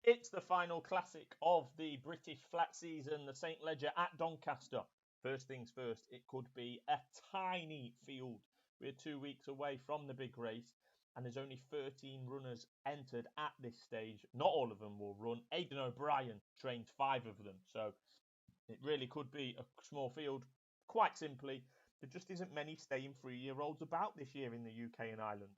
It's the final classic of the British flat season, the St Leger at Doncaster. First things first, it could be a tiny field. We're 2 weeks away from the big race, and there's only 13 runners entered at this stage. Not all of them will run. Aidan O'Brien trained 5 of them, so it really could be a small field. Quite simply, there just isn't many staying 3-year-olds about this year in the UK and Ireland.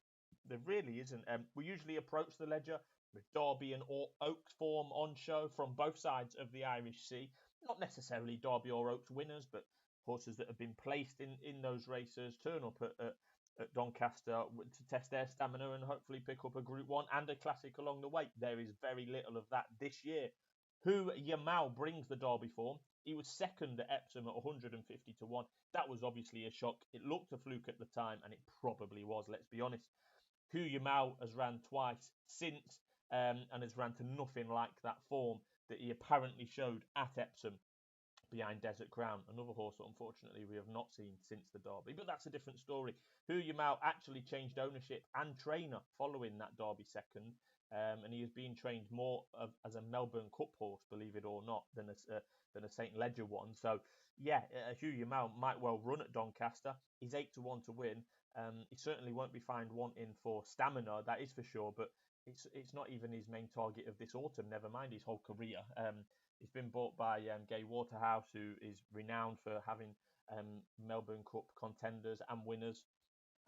There really isn't. We usually approach the Leger with Derby and Oaks form on show from both sides of the Irish Sea. Not necessarily Derby or Oaks winners, but horses that have been placed in those races turn up at Doncaster to test their stamina and hopefully pick up a Group 1 and a Classic along the way. There is very little of that this year. Who Yamal brings the Derby form. He was second at Epsom at 150 to 1. That was obviously a shock. It looked a fluke at the time, and it probably was, let's be honest. Hu Yamal has ran twice since and has ran to nothing like that form that he apparently showed at Epsom behind Desert Crown, another horse that unfortunately we have not seen since the Derby. But that's a different story. Hu Yamal actually changed ownership and trainer following that Derby second, and he is being trained more as a Melbourne Cup horse, believe it or not, than a St Leger one. So yeah, Hu Yamal might well run at Doncaster. He's 8 to 1 to win. He certainly won't be found wanting for stamina, that is for sure. But it's not even his main target of this autumn. Never mind his whole career. He's been bought by Gay Waterhouse, who is renowned for having Melbourne Cup contenders and winners.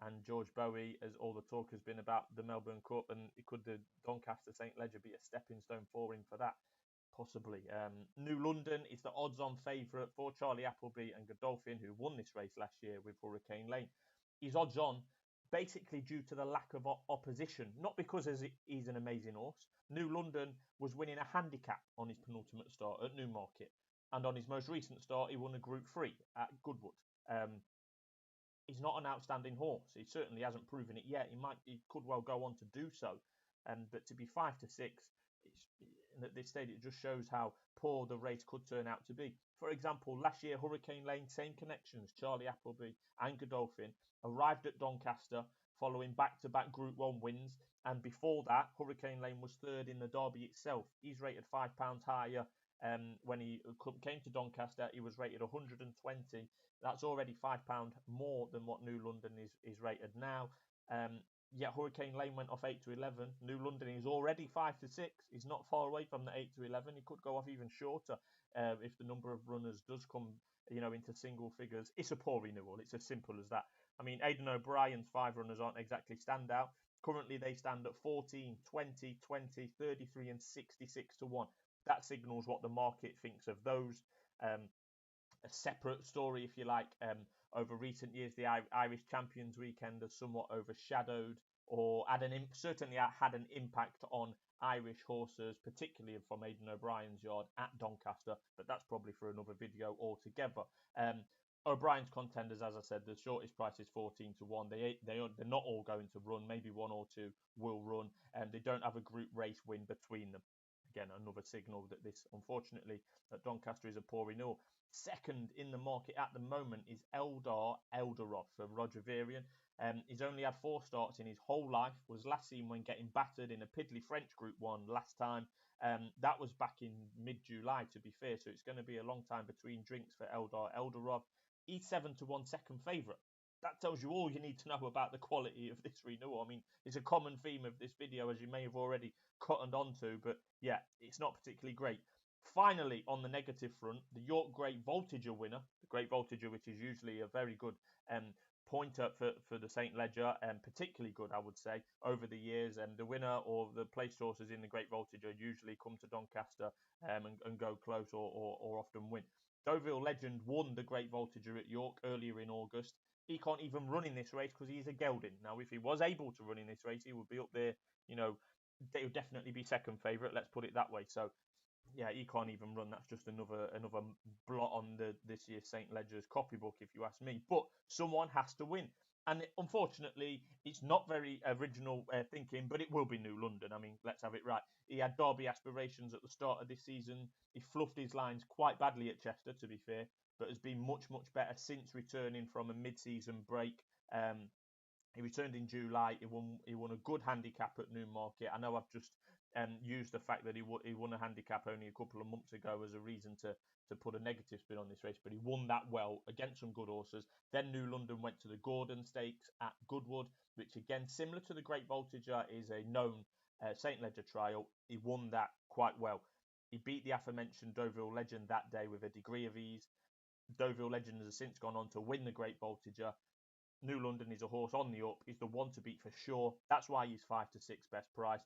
And George Bowie, as all the talk has been about the Melbourne Cup, and could the Doncaster St Leger be a stepping stone for him for that? Possibly. New London is the odds-on favourite for Charlie Appleby and Godolphin, who won this race last year with Hurricane Lane. He's odds-on basically due to the lack of opposition, not because he's an amazing horse. New London was winning a handicap on his penultimate start at Newmarket, and on his most recent start, he won a Group 3 at Goodwood. He's not an outstanding horse. He certainly hasn't proven it yet. He could well go on to do so. But to be 5 to 6, at this stage, it just shows how poor the race could turn out to be. For example, last year, Hurricane Lane, same connections, Charlie Appleby and Godolphin, arrived at Doncaster following back-to-back Group 1 wins. And before that, Hurricane Lane was third in the Derby itself. He's rated £5 higher. When he came to Doncaster, he was rated 120. That's already £5 more than what New London is rated now. Yet Hurricane Lane went off 8 to 11. New London is already 5 to 6. He's not far away from the 8 to 11. He could go off even shorter if the number of runners does come, into single figures. It's a poor renewal. It's as simple as that. I mean, Aidan O'Brien's 5 runners aren't exactly standout. Currently, they stand at 14, 20, 20, 33, and 66 to 1. That signals what the market thinks of those. A separate story, if you like, over recent years, the Irish Champions Weekend has somewhat overshadowed or certainly had an impact on Irish horses, particularly from Aidan O'Brien's yard at Doncaster, but that's probably for another video altogether. O'Brien's contenders, as I said, the shortest price is 14 to 1. They're not all going to run. Maybe one or two will run, and they don't have a group race win between them. Again, another signal that this, unfortunately, at Doncaster is a poor renewal. Second in the market at the moment is Eldar Eldarov for Roger Varian. He's only had 4 starts in his whole life, was last seen when getting battered in a piddly French Group 1 last time. That was back in mid-July, to be fair, so it's going to be a long time between drinks for Eldar Eldarov. He's 7 to 1 second favourite. That tells you all you need to know about the quality of this renewal. I mean, it's a common theme of this video, as you may have already cottoned onto, but yeah, it's not particularly great. Finally, on the negative front, the York Great Voltager winner, the Great Voltager, which is usually a very good pointer for the St Leger, and particularly good, I would say, over the years. And the winner or the place horses in the Great Voltager usually come to Doncaster and go close or often win. Deauville Legend won the Great Voltager at York earlier in August. He can't even run in this race because he's a gelding. Now, if he was able to run in this race, he would be up there, they would definitely be second favourite, let's put it that way. So, yeah, he can't even run. That's just another blot on this year's St Leger's copybook, if you ask me. But someone has to win. And unfortunately, it's not very original thinking, but it will be New London. I mean, let's have it right. He had Derby aspirations at the start of this season. He fluffed his lines quite badly at Chester, to be fair, but has been much, much better since returning from a mid-season break. He returned in July. He won a good handicap at Newmarket. I know I've just used the fact that he won a handicap only a couple of months ago as a reason to put a negative spin on this race, but he won that well against some good horses. Then New London went to the Gordon Stakes at Goodwood, which again, similar to the Great Voltager, is a known St. Ledger trial. He won that quite well. He beat the aforementioned Deauville Legend that day with a degree of ease. Deauville Legend has since gone on to win the Great Voltager. New London is a horse on the up. He's the one to beat for sure. That's why he's 5 to 6 best price.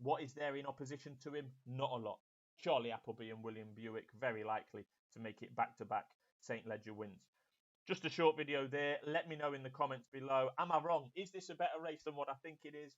What is there in opposition to him? Not a lot. Charlie Appleby and William Buick, very likely to make it back-to-back St. Ledger wins. Just a short video there. Let me know in the comments below. Am I wrong? Is this a better race than what I think it is?